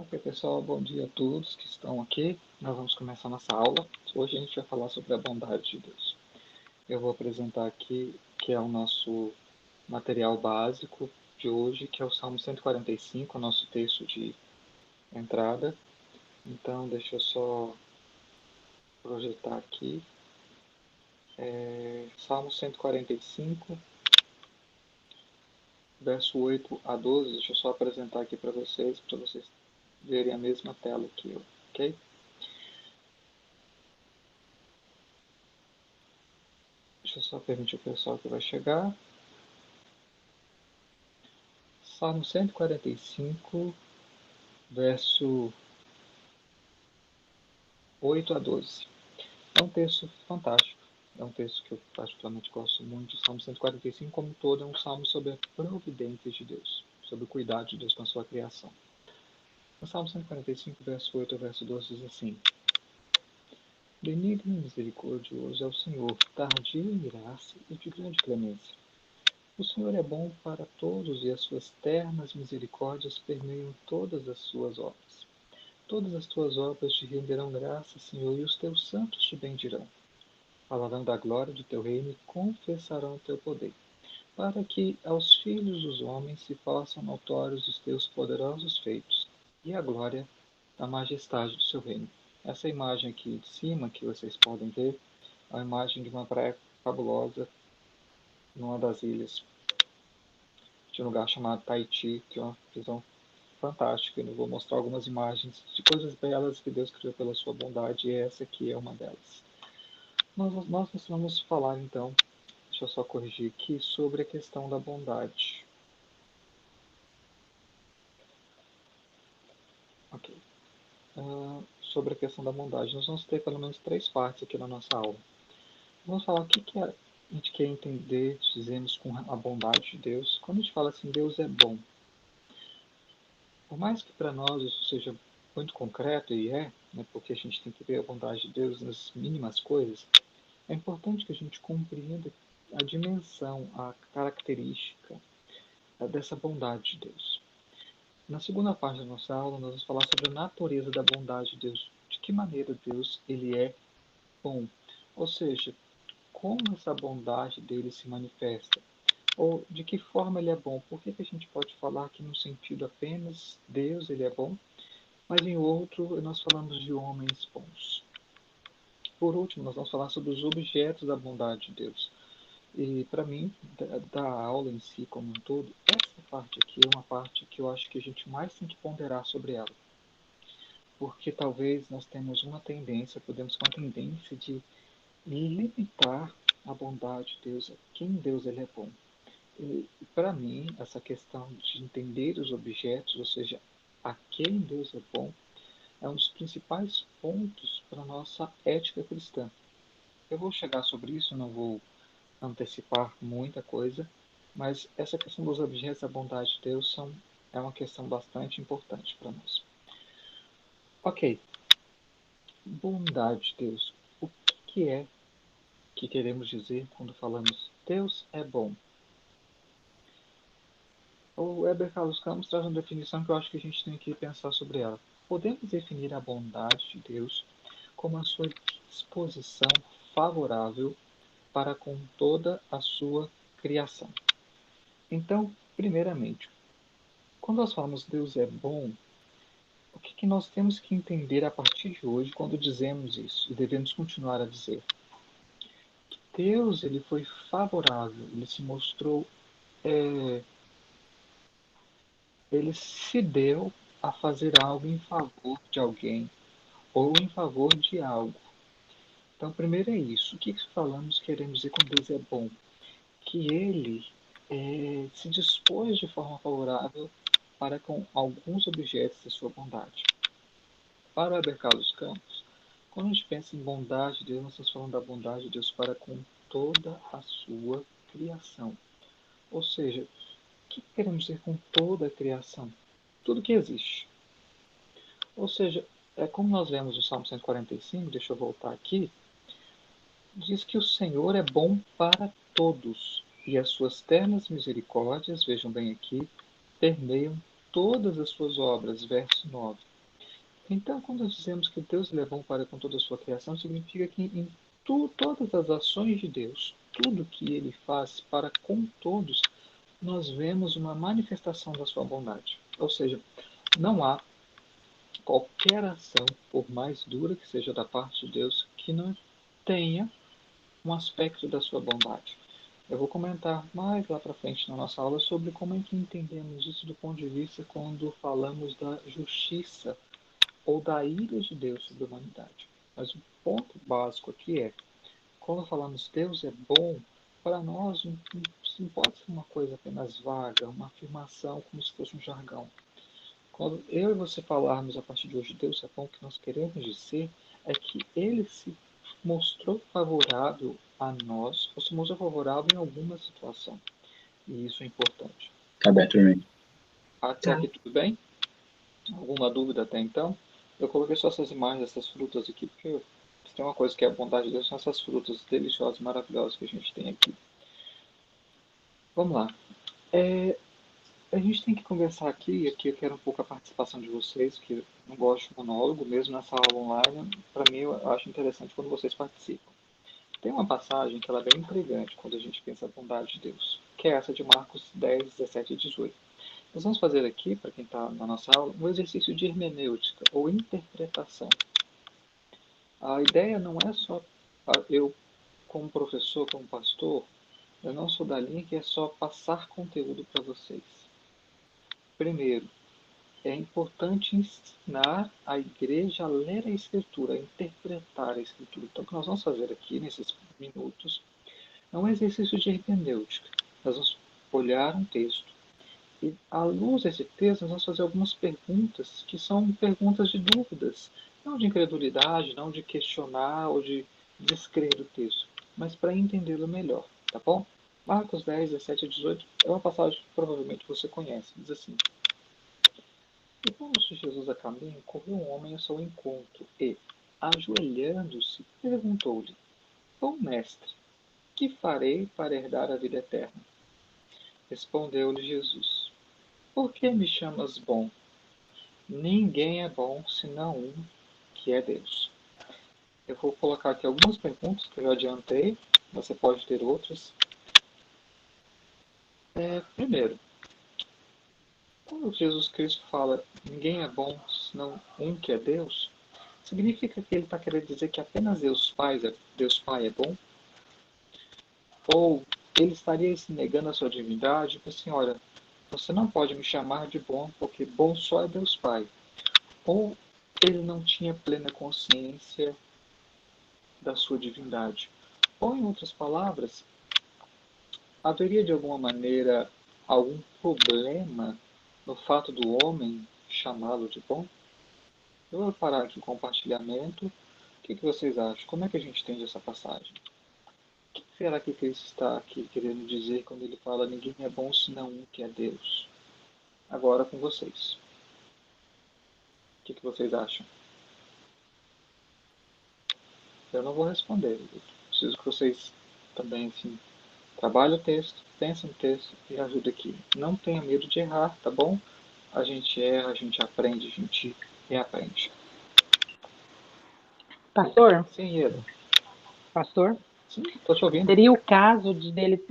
Ok, pessoal, bom dia a todos que estão aqui. Nós vamos começar nossa aula. Hoje a gente vai falar sobre a bondade de Deus. Eu vou apresentar aqui que é o nosso material básico de hoje, que é o Salmo 145, o nosso texto de entrada. Então, deixa eu só projetar aqui. Salmo 145, verso 8 a 12. Deixa eu só apresentar aqui para vocês verem a mesma tela que eu, ok? Deixa eu só permitir o pessoal que vai chegar. Salmo 145, verso 8 a 12. É um texto fantástico. É um texto que eu particularmente gosto muito. O Salmo 145, como um todo, é um salmo sobre a providência de Deus, sobre o cuidado de Deus com a sua criação. No Salmo 145, verso 8 a verso 12, diz assim: Benigno e misericordioso é o Senhor, tardio em irar-se e de grande clemência. O Senhor é bom para todos e as suas ternas misericórdias permeiam todas as suas obras. Todas as tuas obras te renderão graça, Senhor, e os teus santos te bendirão. Falarão da glória do teu reino e confessarão o teu poder, para que aos filhos dos homens se façam notórios os teus poderosos feitos e a glória da majestade do seu reino. Essa imagem aqui de cima, que vocês podem ver, é a imagem de uma praia fabulosa numa das ilhas de um lugar chamado Tahiti, que é uma visão fantástica. Eu vou mostrar algumas imagens de coisas belas que Deus criou pela sua bondade, e essa aqui é uma delas. Nós vamos falar então, deixa eu só corrigir aqui, sobre a questão da bondade. Ok. Sobre a questão da bondade. Nós vamos ter pelo menos 3 partes aqui na nossa aula. Vamos falar o que a gente quer entender, dizemos, com a bondade de Deus. Quando a gente fala assim, Deus é bom, por mais que para nós isso seja muito concreto, e né, porque a gente tem que ver a bondade de Deus nas mínimas coisas, é importante que a gente compreenda a dimensão, a característica dessa bondade de Deus. Na segunda parte da nossa aula, nós vamos falar sobre a natureza da bondade de Deus. De que maneira Deus ele é bom. Ou seja, como essa bondade dele se manifesta. Ou de que forma ele é bom. Por que a gente pode falar que no sentido apenas Deus ele é bom, mas em outro nós falamos de homens bons. Por último, nós vamos falar sobre os objetos da bondade de Deus. E para mim, da aula em si como um todo, essa parte aqui é uma parte que eu acho que a gente mais tem que ponderar sobre ela. Porque talvez nós temos uma tendência, podemos ter uma tendência de limitar a bondade de Deus, a quem Deus ele é bom. E para mim, essa questão de entender os objetos, ou seja, a quem Deus é bom, é um dos principais pontos para a nossa ética cristã. Eu vou chegar sobre isso, não vou antecipar muita coisa, mas essa questão dos objetos da bondade de Deus é uma questão bastante importante para nós. Ok, bondade de Deus. O que é que queremos dizer quando falamos Deus é bom? O Heber Carlos Campos traz uma definição que eu acho que a gente tem que pensar sobre ela. Podemos definir a bondade de Deus como a sua disposição favorável para com toda a sua criação. Então, primeiramente, quando nós falamos Deus é bom, o que nós temos que entender a partir de hoje quando dizemos isso, e devemos continuar a dizer? Deus ele foi favorável, ele se mostrou, ele se deu a fazer algo em favor de alguém ou em favor de algo. Então, primeiro é isso. O que falamos, queremos dizer com Deus é bom? Que ele se dispôs de forma favorável para com alguns objetos da sua bondade. Para Heber Carlos Campos, quando a gente pensa em bondade de Deus, nós estamos falando da bondade de Deus para com toda a sua criação. Ou seja, o que queremos dizer com toda a criação? Tudo que existe. Ou seja, como nós vemos no Salmo 145, deixa eu voltar aqui, diz que o Senhor é bom para todos, e as suas ternas misericórdias, vejam bem aqui, permeiam todas as suas obras, verso 9. Então, quando nós dizemos que Deus ele é bom para com toda a sua criação, significa que em todas as ações de Deus, tudo que ele faz para com todos, nós vemos uma manifestação da sua bondade. Ou seja, não há qualquer ação, por mais dura que seja da parte de Deus, que não tenha um aspecto da sua bondade. Eu vou comentar mais lá para frente na nossa aula sobre como é que entendemos isso do ponto de vista quando falamos da justiça ou da ira de Deus sobre a humanidade. Mas o ponto básico aqui é, quando falamos Deus é bom, para nós não pode ser uma coisa apenas vaga, uma afirmação como se fosse um jargão. Quando eu e você falarmos a partir de hoje Deus é bom, o que nós queremos dizer é que Ele se mostrou favorável a nós, ou se mostrou favorável em alguma situação. E isso é importante. Tá bem, também. Até aqui tudo bem? Alguma dúvida até então? Eu coloquei só essas imagens dessas frutas aqui, porque se tem uma coisa que é a bondade de Deus, são essas frutas deliciosas, maravilhosas que a gente tem aqui. Vamos lá. A gente tem que conversar aqui eu quero um pouco a participação de vocês, que eu não gosto de monólogo, mesmo nessa aula online, para mim eu acho interessante quando vocês participam. Tem uma passagem que ela é bem intrigante quando a gente pensa na bondade de Deus, que é essa de Marcos 10, 17 e 18. Nós vamos fazer aqui, para quem está na nossa aula, um exercício de hermenêutica ou interpretação. A ideia não é só eu, como professor, como pastor, eu não sou da linha que é só passar conteúdo para vocês. Primeiro, é importante ensinar a igreja a ler a Escritura, a interpretar a Escritura. Então, o que nós vamos fazer aqui, nesses minutos, é um exercício de hermenêutica. Nós vamos olhar um texto e, à luz desse texto, nós vamos fazer algumas perguntas que são perguntas de dúvidas, não de incredulidade, não de questionar ou de descrer o texto, mas para entendê-lo melhor, tá bom? Marcos 10, 17 e 18 é uma passagem que provavelmente você conhece. Diz assim: E pondo-se Jesus a caminho, correu um homem ao seu encontro e, ajoelhando-se, perguntou-lhe: Bom mestre, que farei para herdar a vida eterna? Respondeu-lhe Jesus: Por que me chamas bom? Ninguém é bom senão um, que é Deus. Eu vou colocar aqui algumas perguntas que eu já adiantei, você pode ter outras. Primeiro, quando Jesus Cristo fala ninguém é bom senão um que é Deus, significa que ele está querendo dizer que apenas Deus Pai é bom? Ou ele estaria se negando a sua divindade? Tipo assim, olha, você não pode me chamar de bom, porque bom só é Deus Pai. Ou ele não tinha plena consciência da sua divindade. Ou, em outras palavras, haveria de alguma maneira algum problema no fato do homem chamá-lo de bom? Eu vou parar aqui o compartilhamento. O que vocês acham? Como é que a gente entende essa passagem? O que será que Cristo está aqui querendo dizer quando ele fala ninguém é bom senão um que é Deus? Agora com vocês. O que vocês acham? Eu não vou responder. Eu preciso que vocês também, assim, trabalhem o texto, pensem no texto e ajudem aqui. Não tenha medo de errar, tá bom? A gente erra, a gente aprende, a gente reaprende. Pastor? Sim, Ieda. Pastor? Sim, estou te ouvindo. Seria o caso dele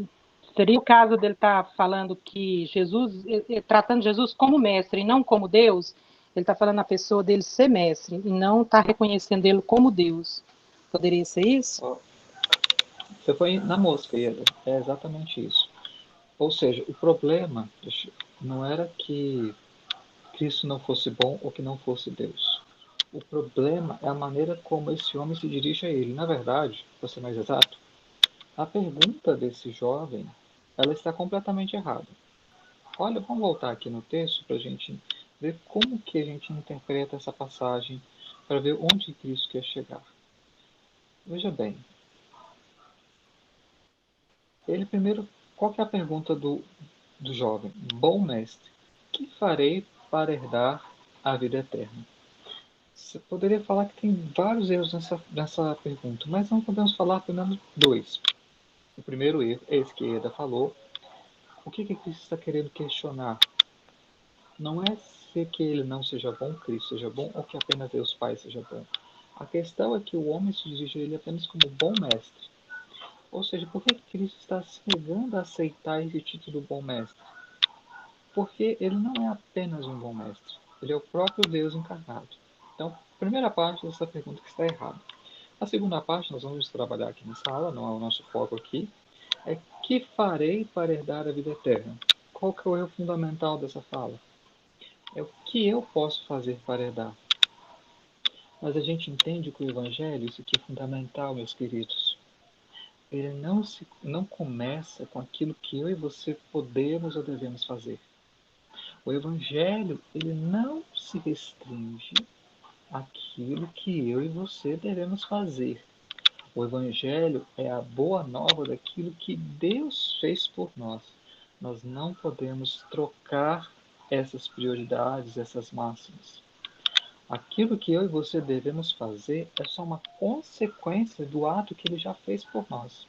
estar falando que Jesus, tratando Jesus como mestre e não como Deus, ele está falando a pessoa dele ser mestre e não está reconhecendo ele como Deus. Poderia ser isso? Ó, você foi na mosca, Ieda. É exatamente isso. Ou seja, o problema não era que Cristo não fosse bom ou que não fosse Deus. O problema é a maneira como esse homem se dirige a ele. Na verdade, para ser mais exato, a pergunta desse jovem, ela está completamente errada. Olha, vamos voltar aqui no texto para a gente ver como que a gente interpreta essa passagem, para ver onde Cristo quer chegar. Veja bem, ele primeiro, qual que é a pergunta do jovem? Bom mestre, que farei para herdar a vida eterna? Você poderia falar que tem vários erros nessa pergunta, mas não podemos falar apenas dois. O primeiro erro é esse que Eda falou. O que Cristo está querendo questionar? Não é ser que ele não seja bom, Cristo seja bom, ou que apenas Deus Pai seja bom. A questão é que o homem se dirige a ele apenas como bom mestre. Ou seja, por que Cristo está se negando a aceitar esse título bom mestre? Porque ele não é apenas um bom mestre, ele é o próprio Deus encarnado. Então, primeira parte dessa pergunta que está errada. A segunda parte, nós vamos trabalhar aqui nessa aula, não é o nosso foco aqui, é que farei para herdar a vida eterna. Qual que é o erro fundamental dessa fala? É o que eu posso fazer para herdar. Mas a gente entende que o Evangelho, isso aqui é fundamental, meus queridos, ele não começa com aquilo que eu e você podemos ou devemos fazer. O Evangelho, ele não se restringe àquilo que eu e você devemos fazer. O Evangelho é a boa nova daquilo que Deus fez por nós. Nós não podemos trocar essas prioridades, essas máximas. Aquilo que eu e você devemos fazer é só uma consequência do ato que ele já fez por nós.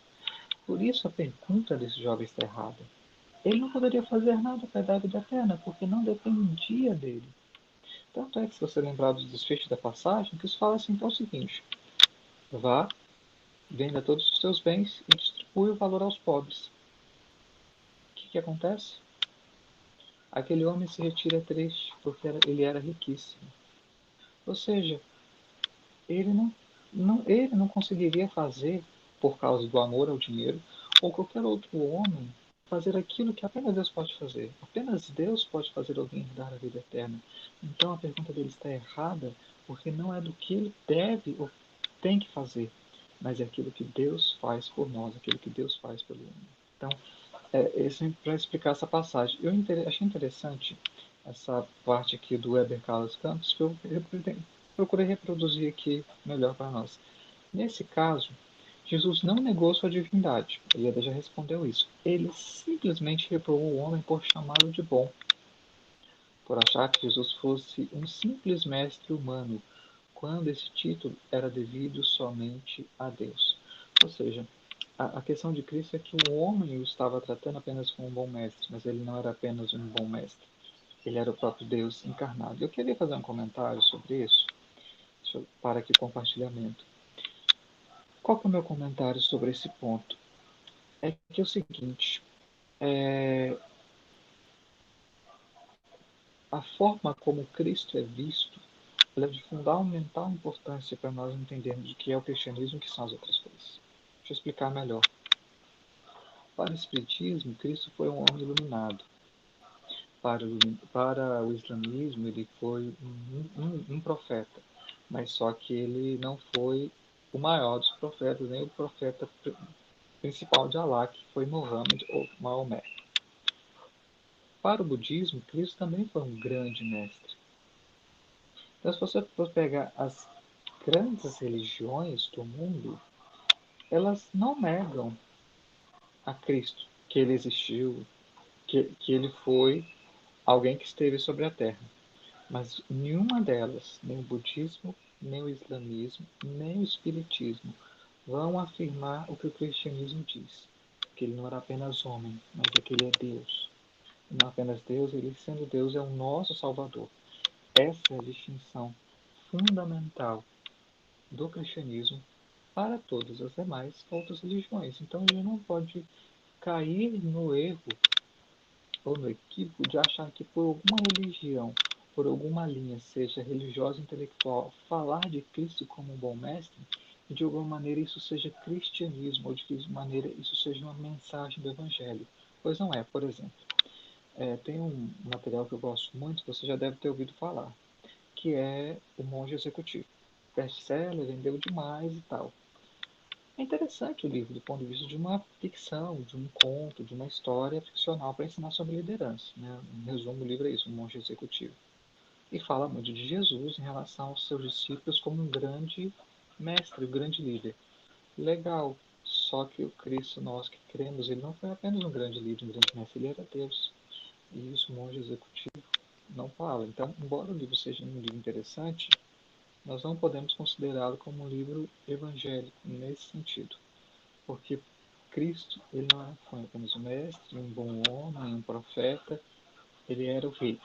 Por isso a pergunta desse jovem está errada. Ele não poderia fazer nada para dar a vida eterna, porque não dependia dele. Tanto é que, se você lembrar dos desfechos da passagem, que os fala assim, então é o seguinte: vá, venda todos os seus bens e distribui o valor aos pobres. O que acontece? Aquele homem se retira triste, porque ele era riquíssimo. Ou seja, ele não conseguiria fazer, por causa do amor ao dinheiro, ou qualquer outro homem, fazer aquilo que apenas Deus pode fazer. Apenas Deus pode fazer alguém herdar a vida eterna. Então a pergunta dele está errada, porque não é do que ele deve ou tem que fazer, mas é aquilo que Deus faz por nós, aquilo que Deus faz pelo homem. Então, esse é para explicar essa passagem. Eu achei interessante essa parte aqui do Weber Carlos Campos, que eu procurei reproduzir aqui melhor para nós. Nesse caso, Jesus não negou sua divindade. Eliade já respondeu isso. Ele simplesmente reprovou o homem por chamá-lo de bom, por achar que Jesus fosse um simples mestre humano, quando esse título era devido somente a Deus. Ou seja, a questão de Cristo é que o homem o estava tratando apenas como um bom mestre, mas ele não era apenas um bom mestre. Ele era o próprio Deus encarnado. Eu queria fazer um comentário sobre isso, para aqui compartilhamento. Qual que é o meu comentário sobre esse ponto? É que é o seguinte, a forma como Cristo é visto é de fundamental importância para nós entendermos o que é o cristianismo e o que são as outras coisas. Deixa eu explicar melhor. Para o Espiritismo, Cristo foi um homem iluminado. Para o islamismo, ele foi um profeta, mas só que ele não foi o maior dos profetas, nem o profeta principal de Allah, que foi Muhammad ou Maomé. Para o budismo, Cristo também foi um grande mestre. Então, se você for pegar as grandes religiões do mundo, elas não negam a Cristo, que ele existiu, que ele foi alguém que esteve sobre a terra. Mas nenhuma delas, nem o budismo, nem o islamismo, nem o espiritismo, vão afirmar o que o cristianismo diz, que ele não era apenas homem, mas é que ele é Deus. E não apenas Deus, ele sendo Deus é o nosso Salvador. Essa é a distinção fundamental do cristianismo para todas as demais outras religiões. Então a gente não pode cair no erro ou no equívoco de achar que por alguma religião, por alguma linha, seja religiosa ou intelectual, falar de Cristo como um bom mestre, e de alguma maneira isso seja cristianismo, ou de que maneira isso seja uma mensagem do Evangelho. Pois não é, por exemplo. Tem um material que eu gosto muito, você já deve ter ouvido falar, que é O Monge Executivo. Best-seller, vendeu demais e tal. É interessante o livro do ponto de vista de uma ficção, de um conto, de uma história ficcional para ensinar sobre liderança. Né? Em resumo, o livro é isso, O Monge Executivo. E fala muito de Jesus em relação aos seus discípulos como um grande mestre, um grande líder. Legal, só que o Cristo, nós que cremos, ele não foi apenas um grande líder, um grande mestre, ele era Deus. E isso o Monge Executivo não fala. Então, embora o livro seja um livro interessante, nós não podemos considerá-lo como um livro evangélico nesse sentido, porque Cristo ele não foi apenas um mestre, um bom homem, um profeta, ele era o rei.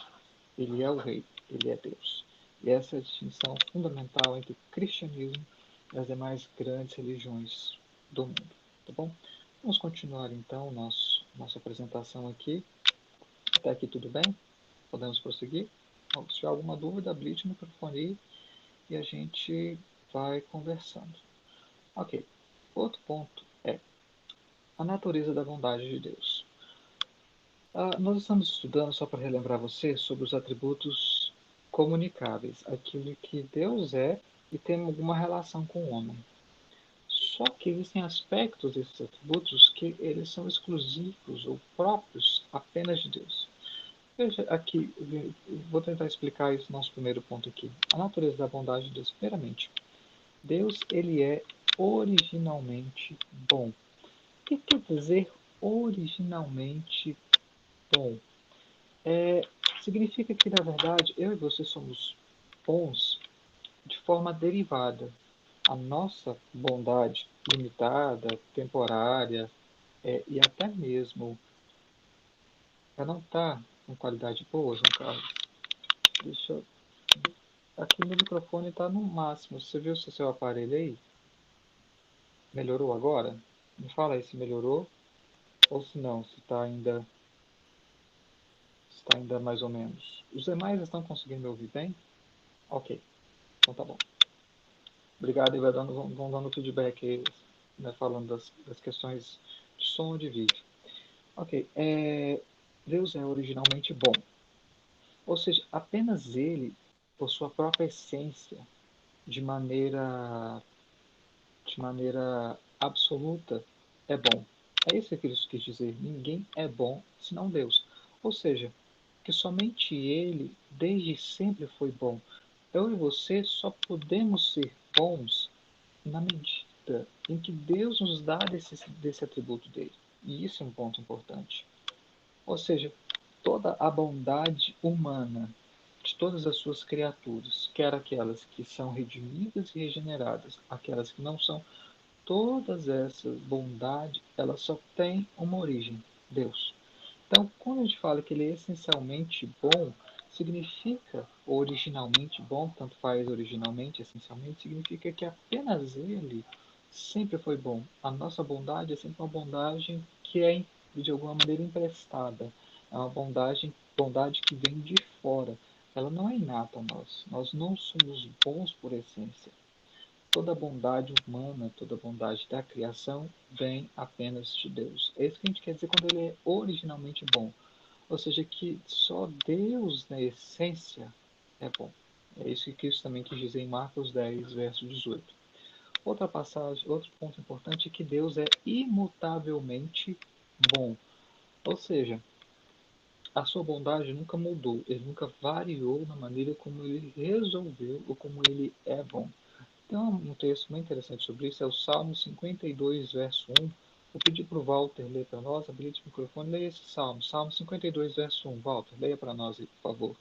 Ele é o Rei, Ele é Deus. E essa é a distinção fundamental entre o cristianismo e as demais grandes religiões do mundo. Tá bom? Vamos continuar então nossa apresentação aqui. Até aqui tudo bem? Podemos prosseguir? Se tiver alguma dúvida, habilite o microfone aí e a gente vai conversando. Ok. Outro ponto é a natureza da bondade de Deus. Nós estamos estudando, só para relembrar você, sobre os atributos comunicáveis, aquilo que Deus é e tem alguma relação com o homem. Só que existem aspectos desses atributos que eles são exclusivos ou próprios apenas de Deus. Veja aqui, vou tentar explicar isso no nosso primeiro ponto aqui. A natureza da bondade de Deus. Primeiramente, Deus ele é originalmente bom. O que quer dizer originalmente bom? Significa que, na verdade, eu e você somos bons de forma derivada. A nossa bondade limitada, temporária, e até mesmo ela não está com qualidade boa, João Carlos. Deixa eu... Aqui meu microfone está no máximo. Você viu se o seu aparelho aí? Melhorou agora? Me fala aí se melhorou ou se não, se está ainda mais ou menos. Os demais estão conseguindo me ouvir bem? Ok, então tá bom. Obrigado e vão dando feedback aí, né, falando das questões de som e de vídeo. Ok, Deus é originalmente bom. Ou seja, apenas Ele, por sua própria essência, de maneira absoluta, é bom. É isso que Cristo quis dizer. Ninguém é bom senão Deus. Ou seja, que somente Ele, desde sempre, foi bom. Eu e você só podemos ser bons na medida em que Deus nos dá desse atributo dele. E isso é um ponto importante. Ou seja, toda a bondade humana de todas as suas criaturas, quer aquelas que são redimidas e regeneradas, aquelas que não são, todas essas bondades, elas só têm uma origem, Deus. Então, quando a gente fala que ele é essencialmente bom, significa originalmente bom, tanto faz originalmente, essencialmente, significa que apenas ele sempre foi bom. A nossa bondade é sempre uma bondade que é, de alguma maneira, emprestada. É uma bondade que vem de fora. Ela não é inata a nós. Nós não somos bons por essência. Toda a bondade humana, toda a bondade da criação vem apenas de Deus. É isso que a gente quer dizer quando ele é originalmente bom. Ou seja, que só Deus, na essência, é bom. É isso que Cristo também quis dizer em Marcos 10, verso 18. Outra passagem, outro ponto importante é que Deus é imutavelmente bom. Ou seja, a sua bondade nunca mudou, ele nunca variou na maneira como ele resolveu ou como ele é bom. Tem um texto muito interessante sobre isso, é o Salmo 52, verso 1. Vou pedir para o Walter ler para nós, habilite o microfone, leia esse Salmo. Salmo 52, verso 1. Walter, leia para nós aí, por favor.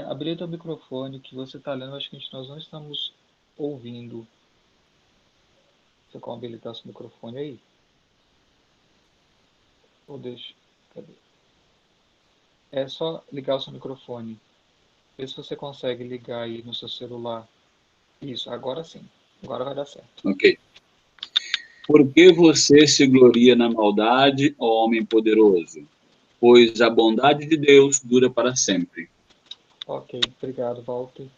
Habilita o microfone que você está lendo, acho que nós não estamos ouvindo. Você quer habilitar seu microfone aí? Ou deixa? Cadê? É só ligar o seu microfone. Vê se você consegue ligar aí no seu celular. Isso, agora sim. Agora vai dar certo. Ok. Por que você se gloria na maldade, ó homem poderoso? Pois a bondade de Deus dura para sempre. Ok, obrigado, Walter.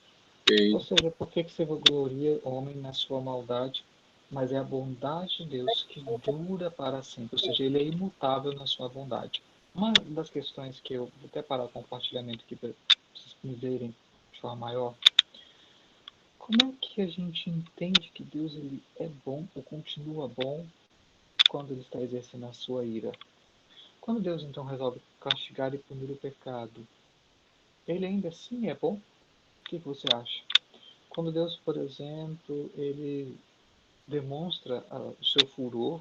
Ou Ok. seja, por que você gloria o homem na sua maldade? Mas é a bondade de Deus que dura para sempre. Ou seja, ele é imutável na sua bondade. Uma das questões que eu vou até parar o compartilhamento aqui para vocês me verem de forma maior. Como é que a gente entende que Deus ele é bom ou continua bom quando ele está exercendo a sua ira? Quando Deus então resolve castigar e punir o pecado, ele ainda assim é bom? O que você acha? Quando Deus, por exemplo, ele demonstra o seu furor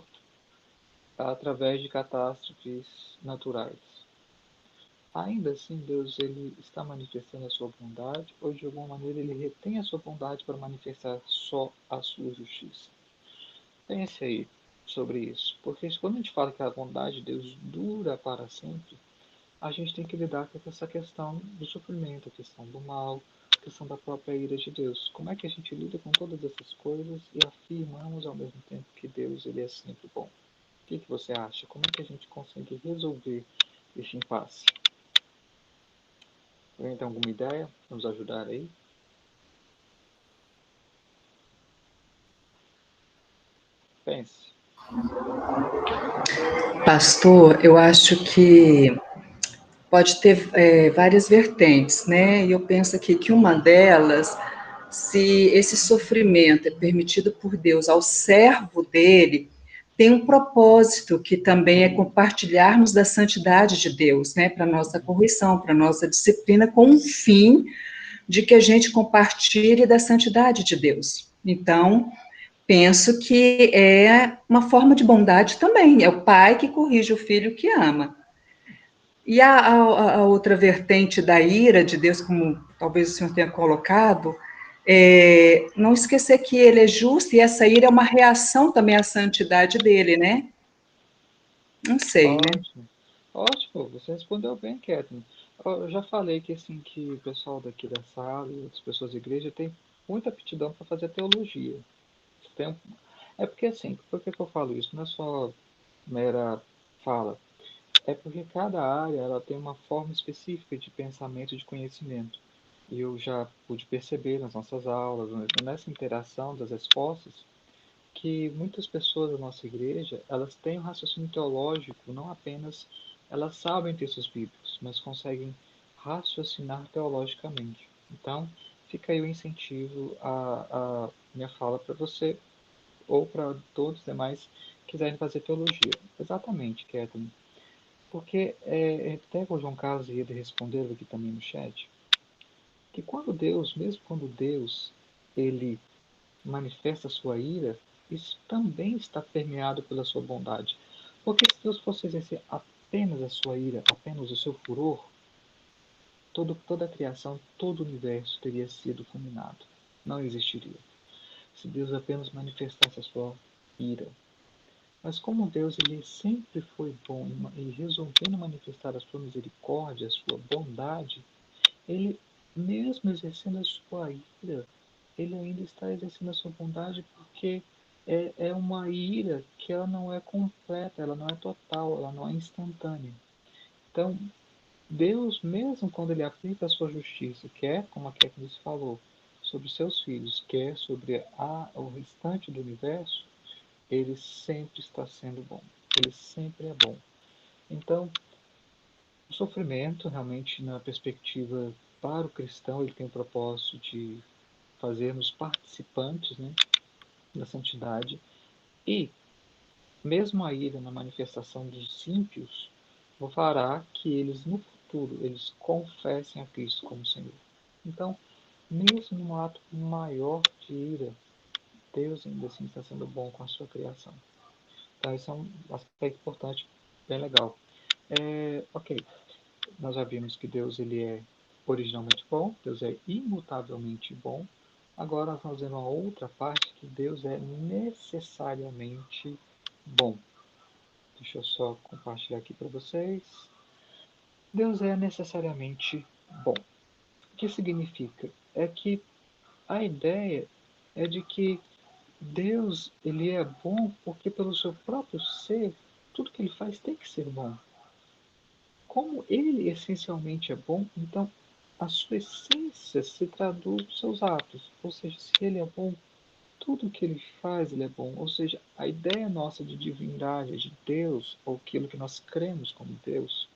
através de catástrofes naturais. Ainda assim, Deus ele está manifestando a sua bondade ou de alguma maneira ele retém a sua bondade para manifestar só a sua justiça. Pense aí. sobre isso. Porque quando a gente fala que a bondade de Deus dura para sempre, a gente tem que lidar com essa questão do sofrimento, a questão do mal, a questão da própria ira de Deus. Como é que a gente lida com todas essas coisas e afirmamos ao mesmo tempo que Deus ele é sempre bom? O que você acha? Como é que a gente consegue resolver esse impasse? Alguém tem alguma ideia? Nos ajudar aí? Pense. Pastor, eu acho que pode ter várias vertentes, né? E eu penso aqui que uma delas, se esse sofrimento é permitido por Deus ao servo dele, tem um propósito que também é compartilharmos da santidade de Deus, né? Para nossa correção, para nossa disciplina, com um fim de que a gente compartilhe da santidade de Deus. Então, penso que é uma forma de bondade também, é o pai que corrige o filho que ama. E a outra vertente da ira de Deus, como talvez o senhor tenha colocado, não esquecer que ele é justo e essa ira é uma reação também à santidade dele, né? Não sei, né? Ótimo. Ótimo, você respondeu bem, Catherine. Eu já falei que assim que o pessoal daqui da sala e outras pessoas da igreja tem muita aptidão para fazer teologia. Tem- É porque assim, por que eu falo isso? Não é só mera fala. É porque cada área ela tem uma forma específica de pensamento e de conhecimento. E eu já pude perceber nas nossas aulas, nessa interação das respostas, que muitas pessoas da nossa igreja, elas têm um raciocínio teológico, não apenas elas sabem textos bíblicos, mas conseguem raciocinar teologicamente. Então, fica aí o incentivo a minha fala para você ou para todos os demais que quiserem fazer teologia. Exatamente, Catherine. Porque até o João Carlos ia responder aqui também no chat, que quando Deus, mesmo quando Deus, ele manifesta a sua ira, isso também está permeado pela sua bondade. Porque se Deus fosse exercer apenas a sua ira, apenas o seu furor, toda a criação, todo o universo teria sido fulminado. Não existiria. Se Deus apenas manifestasse a sua ira. Mas como Deus ele sempre foi bom e resolvendo manifestar a sua misericórdia, a sua bondade, ele, mesmo exercendo a sua ira, ele ainda está exercendo a sua bondade porque é uma ira que ela não é completa, ela não é total, ela não é instantânea. Então, Deus, mesmo quando ele aplica a sua justiça, quer, como a Kéfnis falou, sobre seus filhos, quer sobre o restante do universo, ele sempre está sendo bom. Ele sempre é bom. Então, o sofrimento, realmente, na perspectiva para o cristão, ele tem o propósito de fazermos participantes, né, da santidade. E, mesmo a ira na manifestação dos ímpios, fará que eles, no futuro, eles confessem a Cristo como Senhor. Então, mesmo num ato maior de ira, Deus ainda assim está sendo bom com a sua criação. Então, esse é um aspecto importante, bem legal. Ok, nós já vimos que Deus ele é originalmente bom, Deus é imutavelmente bom. Agora nós vamos ver uma outra parte que Deus é necessariamente bom. Deixa eu só compartilhar aqui para vocês. Deus é necessariamente bom. O que significa? É que a ideia é de que Deus ele é bom porque pelo seu próprio ser, tudo que ele faz tem que ser bom. Como ele essencialmente é bom, então a sua essência se traduz nos seus atos. Ou seja, se ele é bom, tudo que ele faz ele é bom. Ou seja, a ideia nossa de divindade, de Deus, ou aquilo que nós cremos como Deus,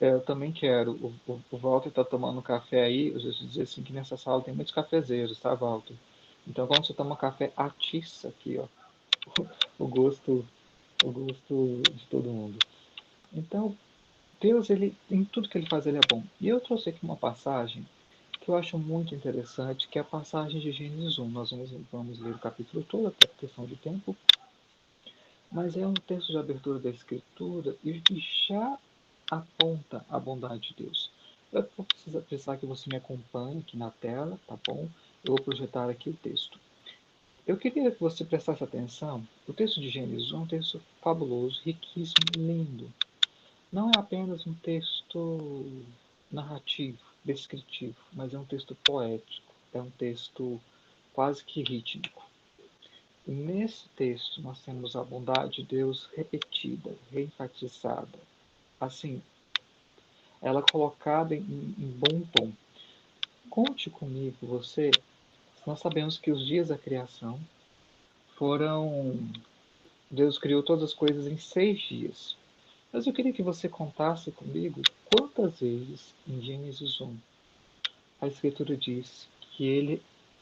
eu também quero. O Walter está tomando café aí, eu já dizer assim que nessa sala tem muitos cafezeiros, tá, Walter? Então quando você toma café, atiça aqui, ó, o gosto, o gosto de todo mundo. Então, Deus, ele, em tudo que ele faz, ele é bom. E eu trouxe aqui uma passagem que eu acho muito interessante, que é a passagem de Gênesis 1. Nós vamos ler o capítulo todo, até por questão de tempo, mas é um texto de abertura da Escritura e que já aponta a bondade de Deus. Eu vou precisar que você me acompanhe aqui na tela, tá bom? Eu vou projetar aqui o texto. Eu queria que você prestasse atenção. O texto de Gênesis 1 é um texto fabuloso, riquíssimo, lindo. Não é apenas um texto narrativo, descritivo, mas é um texto poético, é um texto quase que rítmico. E nesse texto nós temos a bondade de Deus repetida, reenfatizada, assim, ela colocada em bom tom. Conte comigo, você, nós sabemos que os dias da criação foram... Deus criou todas as coisas em 6 dias. Mas eu queria que você contasse comigo quantas vezes em Gênesis 1 a Escritura diz que ele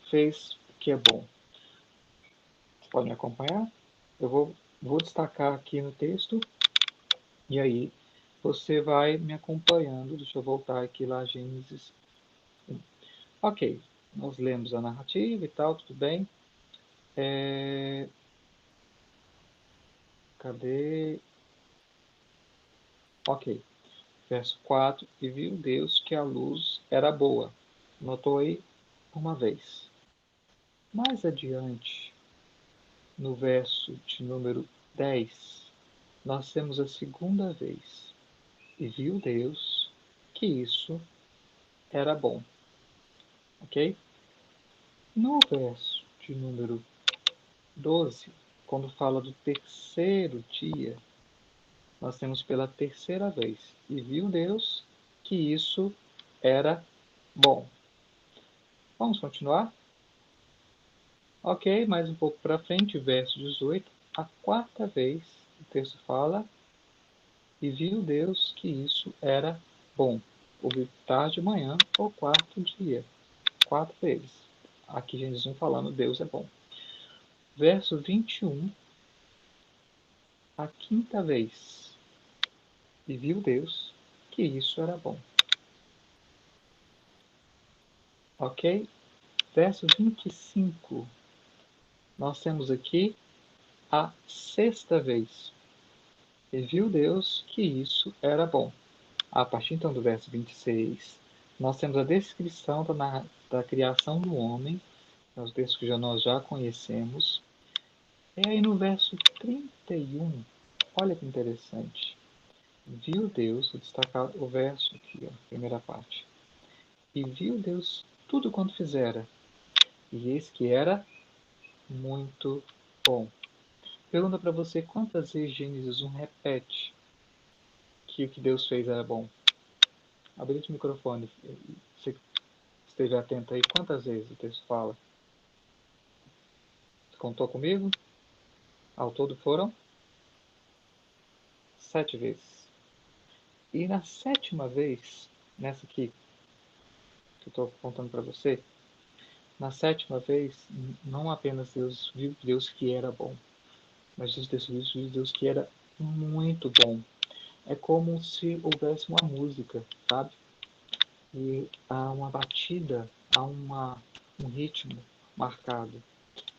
fez o que é bom. Você pode me acompanhar? Eu vou destacar aqui no texto e aí você vai me acompanhando. Deixa eu voltar aqui lá, Gênesis 1. Ok, nós lemos a narrativa e tal, tudo bem. Cadê? Ok. Verso 4. E viu Deus que a luz era boa. Notou aí uma vez. Mais adiante, no verso de número 10, nós temos a segunda vez. E viu Deus que isso era bom. Ok? No verso de número 12, quando fala do terceiro dia, nós temos pela terceira vez. E viu Deus que isso era bom. Vamos continuar? Ok, mais um pouco para frente, verso 18. A quarta vez, o texto fala, e viu Deus que isso era bom. Houve tarde, manhã ou quarto dia. 4 vezes. Aqui Gênesis 1 falando, Deus é bom. Verso 21, a quinta vez. E viu Deus que isso era bom. Ok? Verso 25, nós temos aqui a sexta vez. E viu Deus que isso era bom. A partir então do verso 26, nós temos a descrição da criação do homem, os textos que nós já conhecemos. E aí no verso 31, olha que interessante. Viu Deus, vou destacar o verso aqui, a primeira parte. E viu Deus tudo quanto fizera, e eis que era muito bom. Pergunta para você quantas vezes Gênesis 1 repete que o que Deus fez era bom. Abre o microfone, você esteja atento aí. Quantas vezes o texto fala? Contou comigo? Ao todo foram 7 vezes. E na sétima vez, nessa aqui que eu estou contando para você, na sétima vez, não apenas Deus viu Deus que era bom, mas Deus viu Deus que era muito bom. É como se houvesse uma música, sabe? E há uma batida, há um ritmo marcado.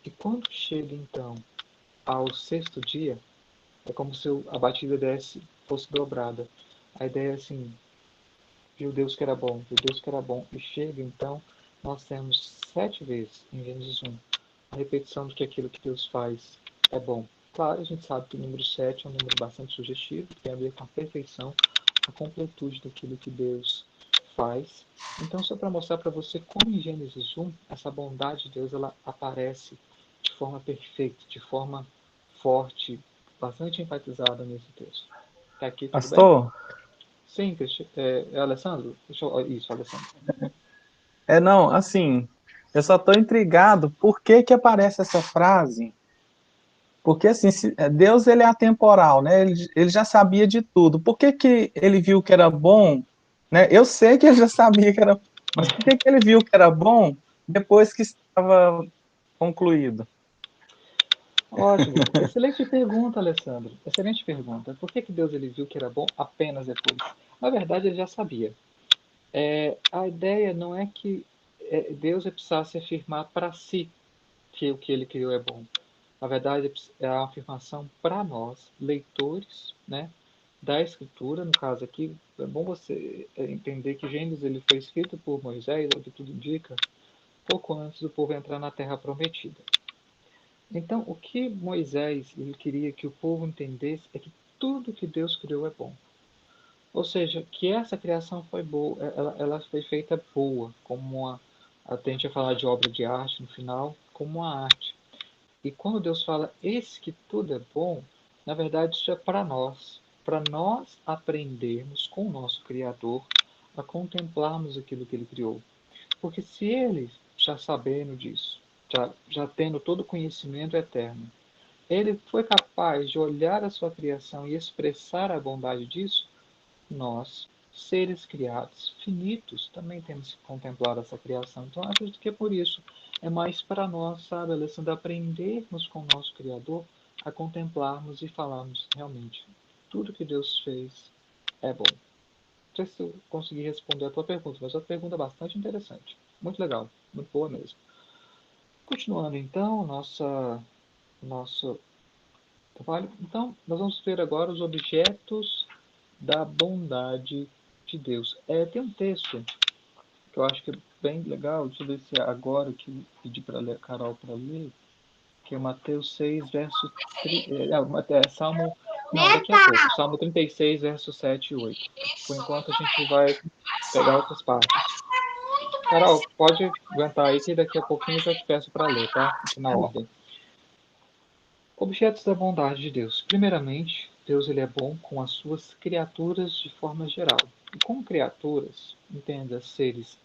E quando chega então ao sexto dia, é como se a batida fosse dobrada. A ideia é assim, viu Deus que era bom, viu Deus que era bom. E chega então, nós temos 7 vezes em Gênesis 1 a repetição de que aquilo que Deus faz é bom. Claro, a gente sabe que o número 7 é um número bastante sugestivo, que tem a ver com a perfeição, a completude daquilo que Deus faz. Então, só para mostrar para você como em Gênesis 1, essa bondade de Deus ela aparece de forma perfeita, de forma forte, bastante enfatizada nesse texto. Tá aqui, tudo bem? Pastor, Sim, Alessandro? Isso, Alessandro. não, assim, eu só estou intrigado por que que aparece essa frase, porque assim, Deus ele é atemporal, né? Ele já sabia de tudo. Por que que ele viu que era bom, né? Eu sei que ele já sabia que era, mas por que que ele viu que era bom depois que estava concluído? Ótimo. Excelente pergunta, Alessandro. Excelente pergunta. Por que que Deus ele viu que era bom apenas depois? Na verdade, ele já sabia. A ideia não é que Deus precisasse afirmar para si que o que ele criou é bom. Na verdade, é a afirmação para nós, leitores, né, da Escritura. No caso aqui, é bom você entender que Gênesis ele foi escrito por Moisés, o que tudo indica, pouco antes do povo entrar na Terra Prometida. Então, o que Moisés ele queria que o povo entendesse é que tudo que Deus criou é bom. Ou seja, que essa criação foi boa, ela foi feita boa, como uma, a gente vai falar de obra de arte no final, como uma arte. E quando Deus fala, esse que tudo é bom, na verdade isso é para nós aprendermos com o nosso Criador a contemplarmos aquilo que Ele criou. Porque se Ele, já sabendo disso, já tendo todo o conhecimento eterno, Ele foi capaz de olhar a sua criação e expressar a bondade disso, nós, seres criados, finitos, também temos que contemplar essa criação. Então, acredito que é por isso. É mais para nós, sabe, Alessandra, aprendermos com o nosso Criador a contemplarmos e falarmos realmente tudo que Deus fez é bom. Não sei se eu consegui responder a tua pergunta, mas é uma pergunta bastante interessante. Muito legal, muito boa mesmo. Continuando então, nosso trabalho. Então, nós vamos ver agora os objetos da bondade de Deus. Tem um texto que eu acho que é bem legal, deixa eu ver se é agora que eu pedi para ler, Carol para ler, que é Mateus 6, verso... Salmo... Não, daqui a pouco. Salmo 36, verso 7 e 8. Por enquanto a gente vai pegar outras partes. Carol, pode aguentar aí que daqui a pouquinho eu já te peço para ler, tá? Aqui na ordem. Objetos da bondade de Deus. Primeiramente, Deus ele é bom com as suas criaturas de forma geral. E com criaturas, entenda seres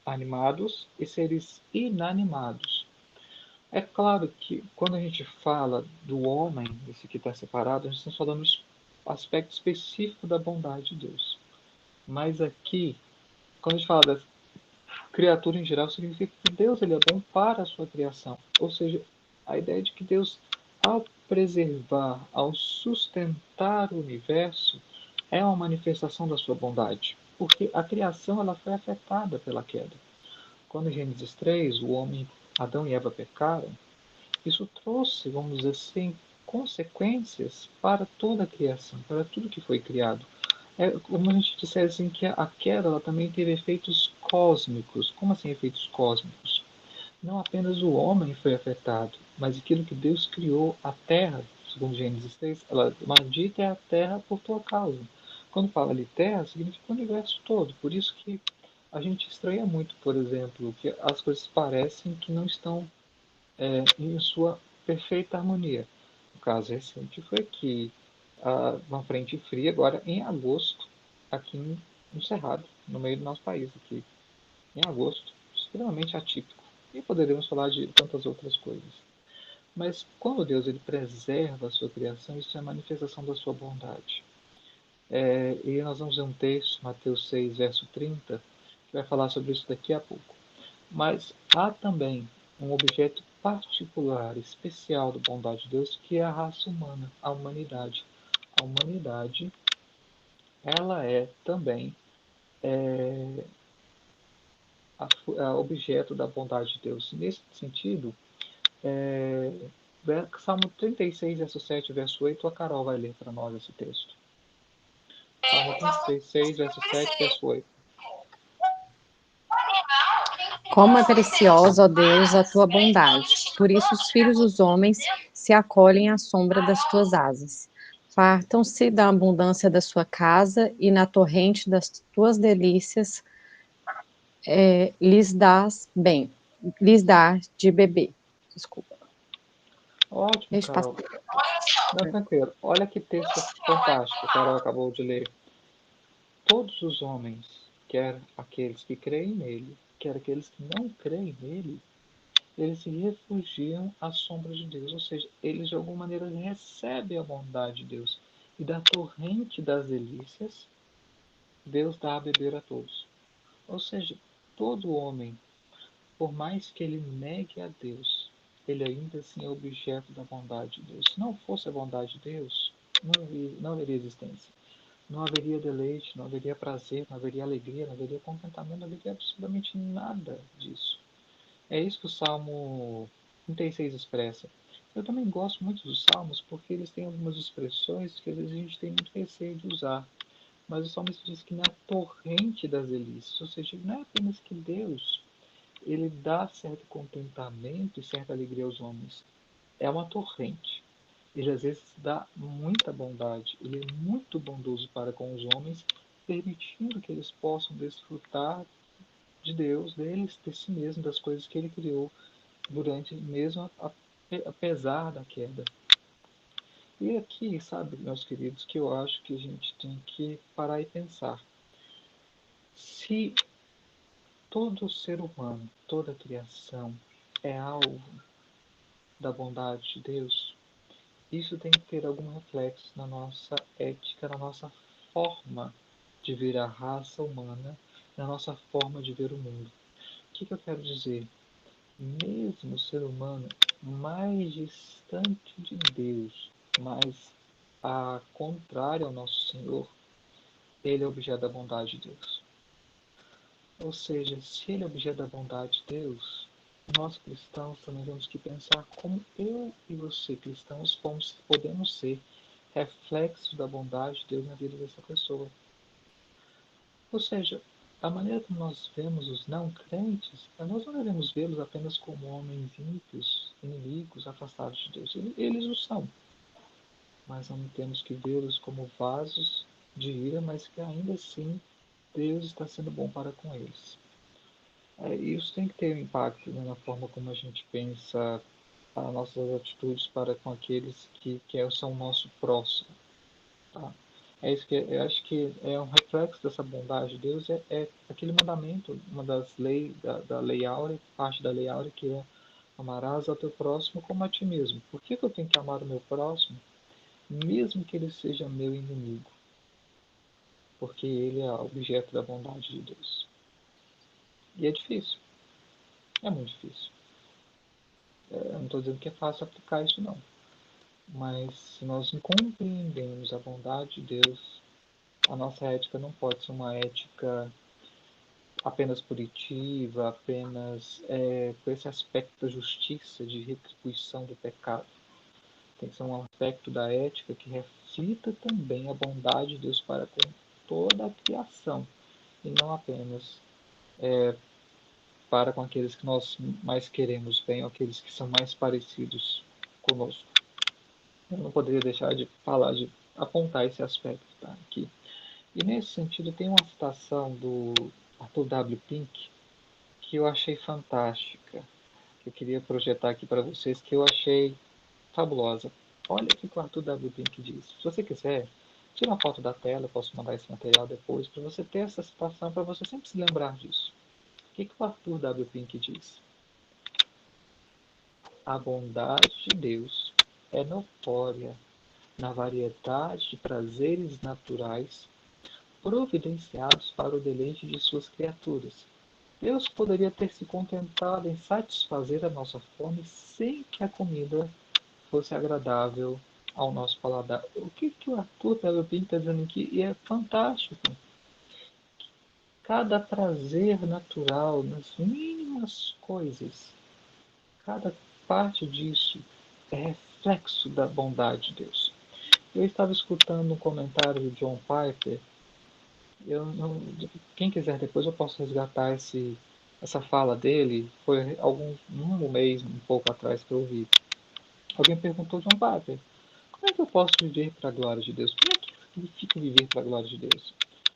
animados e seres inanimados. É claro que quando a gente fala do homem, esse que está separado, a gente está falando do aspecto específico da bondade de Deus. Mas aqui, quando a gente fala da criatura em geral, significa que Deus ele é bom para a sua criação. Ou seja, a ideia de que Deus, ao preservar, ao sustentar o universo, é uma manifestação da sua bondade. Porque a criação ela foi afetada pela queda. Quando em Gênesis 3, o homem, Adão e Eva pecaram, isso trouxe, vamos dizer assim, consequências para toda a criação, para tudo que foi criado. É como a gente dissesse assim, que a queda ela também teve efeitos cósmicos. Como assim efeitos cósmicos? Não apenas o homem foi afetado, mas aquilo que Deus criou, a terra, segundo Gênesis 3, ela, maldita é a terra por tua causa. Quando fala ali terra, significa o universo todo. Por isso que a gente estranha muito, por exemplo, que as coisas parecem que não estão em sua perfeita harmonia. O caso recente foi que uma frente fria, agora em agosto, aqui no Cerrado, no meio do nosso país, aqui, em agosto, extremamente atípico. E poderíamos falar de tantas outras coisas. Mas quando Deus ele preserva a sua criação, isso é a manifestação da sua bondade. E nós vamos ver um texto, Mateus 6, verso 30, que vai falar sobre isso daqui a pouco. Mas há também um objeto particular, especial da bondade de Deus, que é a raça humana, a humanidade. A humanidade, ela é também a objeto da bondade de Deus. Nesse sentido, Salmo 36, verso 7 e verso 8, a Carol vai ler para nós esse texto. Salmo 36, verso 7 e verso 8. Como é preciosa, ó Deus, a tua bondade. Por isso os filhos dos homens se acolhem à sombra das tuas asas. Fartam-se da abundância da sua casa e na torrente das tuas delícias lhes dá de beber. Desculpa. Ótimo, Carol. Não, tranquilo. Olha que texto fantástico a Carol acabou de ler. Todos os homens, quer aqueles que creem nele, quer aqueles que não creem nele, eles se refugiam à sombra de Deus, ou seja, eles de alguma maneira recebem a bondade de Deus. E da torrente das delícias, Deus dá a beber a todos. Ou seja, todo homem, por mais que ele negue a Deus, ele ainda assim é objeto da bondade de Deus. Se não fosse a bondade de Deus, não haveria existência. Não haveria deleite, não haveria prazer, não haveria alegria, não haveria contentamento, não haveria absolutamente nada disso. É isso que o Salmo 36 expressa. Eu também gosto muito dos Salmos porque eles têm algumas expressões que às vezes a gente tem muito receio de usar. Mas o salmista diz que na torrente das delícias, ou seja, não é apenas que Deus ele dá certo contentamento e certa alegria aos homens, é uma torrente. Ele às vezes dá muita bondade, ele é muito bondoso para com os homens, permitindo que eles possam desfrutar de Deus, deles, de si mesmo, das coisas que ele criou durante mesmo apesar da queda. E aqui, sabe, meus queridos, que eu acho que a gente tem que parar e pensar. Se todo ser humano, toda criação é alvo da bondade de Deus, isso tem que ter algum reflexo na nossa ética, na nossa forma de ver a raça humana, na nossa forma de ver o mundo. O que eu quero dizer? Mesmo o ser humano mais distante de Deus, mais a contrário ao nosso Senhor, ele é objeto da bondade de Deus. Ou seja, se ele é objeto da bondade de Deus, nós cristãos também temos que pensar como eu e você, cristãos, podemos ser reflexos da bondade de Deus na vida dessa pessoa. Ou seja, a maneira como nós vemos os não crentes, nós não devemos vê-los apenas como homens ímpios, inimigos, afastados de Deus. Eles o são. Mas não temos que vê-los como vasos de ira, mas que ainda assim Deus está sendo bom para com eles. Isso tem que ter um impacto, né, na forma como a gente pensa as nossas atitudes para com aqueles que são o nosso próximo. Tá? É isso que eu acho que é um reflexo dessa bondade de Deus, é aquele mandamento, uma das leis, da lei áurea, parte da lei áurea, que é amarás ao teu próximo como a ti mesmo. Por que eu tenho que amar o meu próximo, mesmo que ele seja meu inimigo? Porque ele é objeto da bondade de Deus. E é difícil, é muito difícil. Eu não estou dizendo que é fácil aplicar isso, não. Mas se nós não compreendemos a bondade de Deus, a nossa ética não pode ser uma ética apenas punitiva, apenas com esse aspecto da justiça, de retribuição do pecado. Tem que ser um aspecto da ética que reflita também a bondade de Deus para com toda a criação, e não apenas para com aqueles que nós mais queremos bem, ou aqueles que são mais parecidos conosco. Eu não poderia deixar de falar, de apontar esse aspecto, tá, aqui. E nesse sentido, tem uma citação do Arthur W. Pink que eu achei fantástica, que eu queria projetar aqui para vocês, que eu achei fabulosa. Olha o que o Arthur W. Pink diz. Se você quiser, tira uma foto da tela, eu posso mandar esse material depois, para você ter essa citação, para você sempre se lembrar disso. O que o Arthur W. Pink diz? A bondade de Deus é notória na variedade de prazeres naturais providenciados para o deleite de suas criaturas. Deus poderia ter se contentado em satisfazer a nossa fome sem que a comida fosse agradável ao nosso paladar. O que o Arthur Pelopin está dizendo aqui? E é fantástico. Cada prazer natural, nas mínimas coisas, cada parte disso é reflexo da bondade de Deus. Eu estava escutando um comentário do John Piper. Quem quiser depois eu posso resgatar essa fala dele. Foi um mês, um pouco atrás que eu ouvi. Alguém perguntou, John Piper, como é que eu posso viver para a glória de Deus? Como é que significa viver para a glória de Deus?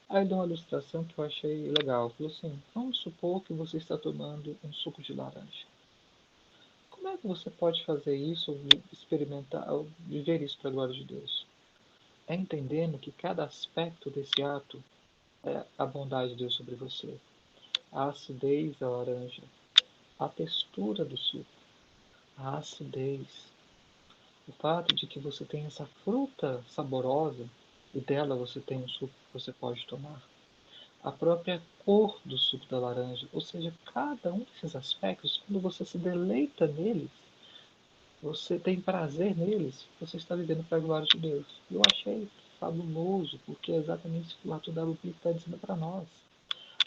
Aí ele deu uma ilustração que eu achei legal. Falou assim, vamos supor que você está tomando um suco de laranja. Como é que você pode fazer isso, experimentar, viver isso para a glória de Deus? É entendendo que cada aspecto desse ato é a bondade de Deus sobre você. A acidez da laranja, a textura do suco, a acidez, o fato de que você tem essa fruta saborosa e dela você tem um suco que você pode tomar, a própria cor do suco da laranja, ou seja, cada um desses aspectos, quando você se deleita neles, você tem prazer neles, você está vivendo para a glória de Deus. Eu achei fabuloso, porque é exatamente isso que o Arthur W. Pink está dizendo para nós.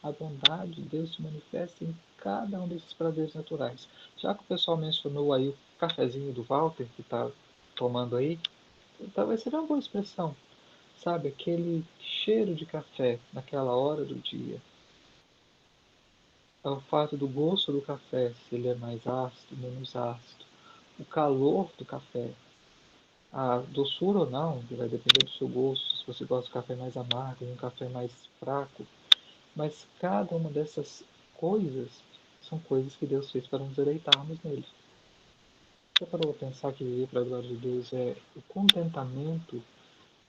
A bondade de Deus se manifesta em cada um desses prazeres naturais. Já que o pessoal mencionou aí o cafezinho do Walter, que está tomando aí, talvez seja uma boa expressão. Sabe, aquele cheiro de café naquela hora do dia. É o fato do gosto do café, se ele é mais ácido, menos ácido. o calor do café, a doçura ou não, que vai depender do seu gosto, se você gosta de café mais amargo, um café mais fraco, mas cada uma dessas coisas são coisas que Deus fez para nos deleitarmos nele. Você parou para pensar que viver para a glória de Deus é o contentamento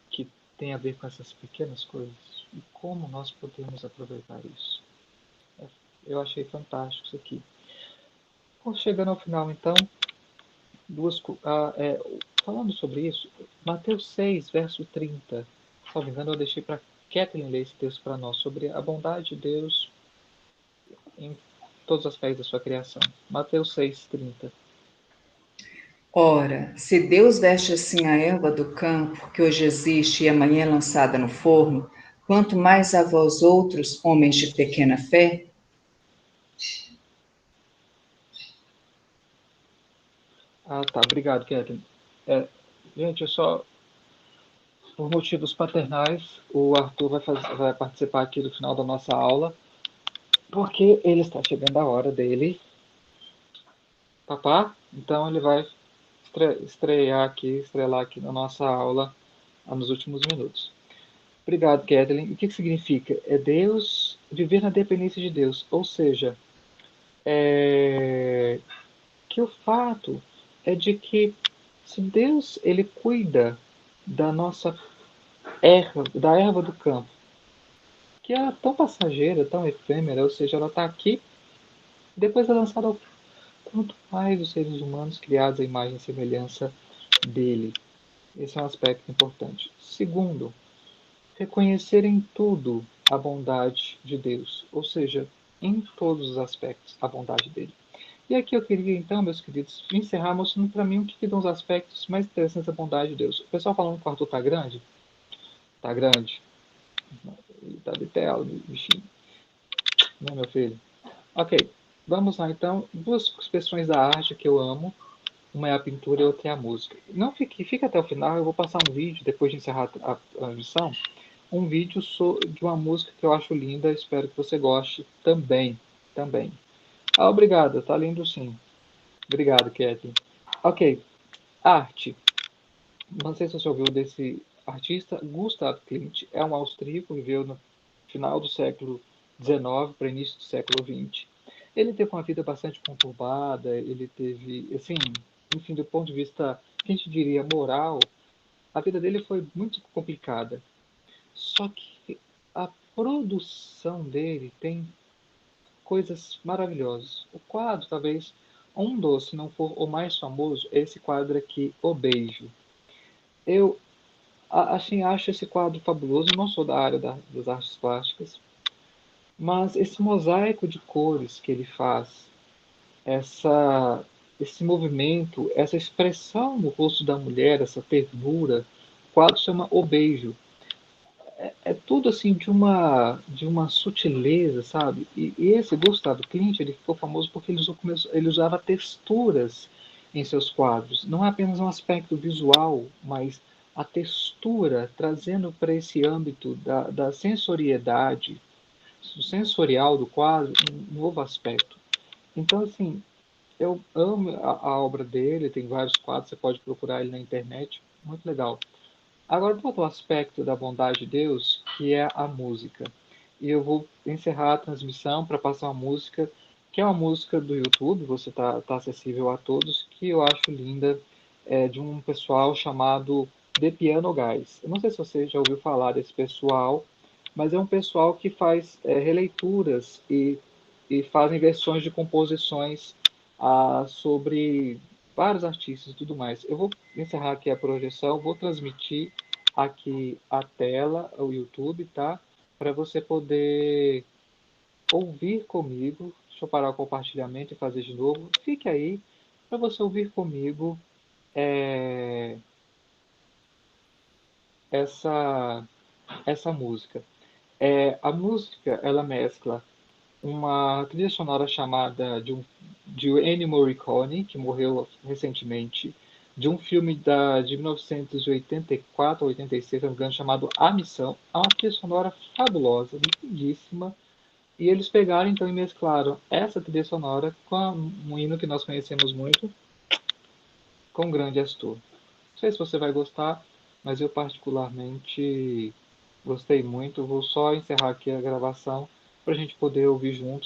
que tem a ver com essas pequenas coisas e como nós podemos aproveitar isso? Eu achei fantástico isso aqui. Bom, chegando ao final, então, falando sobre isso, Mateus 6, verso 30. Se não me engano, eu deixei para Kathleen ler esse texto para nós, sobre a bondade de Deus em todos os aspectos da sua criação. Mateus 6, 30. Ora, se Deus veste assim a erva do campo, que hoje existe e amanhã é lançada no forno, quanto mais a vós outros, homens de pequena fé? Ah, tá. Obrigado, Kathleen. Gente, por motivos paternais, o Arthur vai participar aqui do final da nossa aula, porque ele está chegando a hora dele, papá. Então ele vai estrelar aqui na nossa aula nos últimos minutos. Obrigado, Kathleen. O que significa? É Deus, viver na dependência de Deus. Ou seja, que o fato é de que se Deus ele cuida da nossa da erva do campo, que é tão passageira, tão efêmera, ou seja, ela está aqui, depois é lançada ao quanto mais os seres humanos criados à imagem e semelhança dele. Esse é um aspecto importante. Segundo, reconhecer em tudo a bondade de Deus, ou seja, em todos os aspectos, a bondade dele. E aqui eu queria, então, meus queridos, encerrar mostrando para mim o que são os aspectos mais interessantes da bondade de Deus. O pessoal falando que o Arthur está grande? Está grande. Ele está de tela, bichinho. Não, meu filho? Ok, vamos lá, então. Duas expressões da arte que eu amo. Uma é a pintura e outra é a música. Não fique até o final, eu vou passar um vídeo, depois de encerrar a lição, um vídeo de uma música que eu acho linda, espero que você goste também. Também. Ah, obrigado, tá lindo sim. Obrigado, Kathleen. Ok, arte. Não sei se você ouviu desse artista, Gustav Klimt. É um austríaco, viveu no final do século XIX para início do século XX. Ele teve uma vida bastante conturbada, ele teve, assim, enfim, do ponto de vista, que a gente diria, moral, a vida dele foi muito complicada. Só que a produção dele tem coisas maravilhosas. O quadro, talvez, um dos, se não for o mais famoso, é esse quadro aqui, O Beijo. Eu, assim, acho esse quadro fabuloso. Eu não sou da área das artes plásticas, mas esse mosaico de cores que ele faz, essa, esse movimento, essa expressão no rosto da mulher, essa ternura, o quadro chama O Beijo. É tudo assim de uma sutileza, sabe? E esse Gustavo Klimt, ele ficou famoso porque ele usava texturas em seus quadros. Não é apenas um aspecto visual, mas a textura, trazendo para esse âmbito da sensoriedade, do sensorial do quadro, um novo aspecto. Então, assim, eu amo a obra dele, tem vários quadros, você pode procurar ele na internet, muito legal. Agora, do outro aspecto da bondade de Deus, que é a música. E eu vou encerrar a transmissão para passar uma música, que é uma música do YouTube, você tá acessível a todos, que eu acho linda, de um pessoal chamado The Piano Guys. Eu não sei se você já ouviu falar desse pessoal, mas é um pessoal que faz releituras e fazem versões de composições sobre vários artistas e tudo mais. Eu vou encerrar aqui a projeção, vou transmitir aqui a tela, o YouTube, tá? Para você poder ouvir comigo. Deixa eu parar o compartilhamento e fazer de novo. Fique aí para você ouvir comigo essa, essa música. A música, ela mescla uma trilha sonora chamada de Ennio Morricone, que morreu recentemente, de um filme de 1984 ou 86, se não me engano, chamado A Missão. É uma trilha sonora fabulosa, lindíssima. E eles pegaram então e mesclaram essa trilha sonora com um hino que nós conhecemos muito, quão grande és tu. Não sei se você vai gostar, mas eu particularmente gostei muito. Vou só encerrar aqui a gravação para a gente poder ouvir juntos.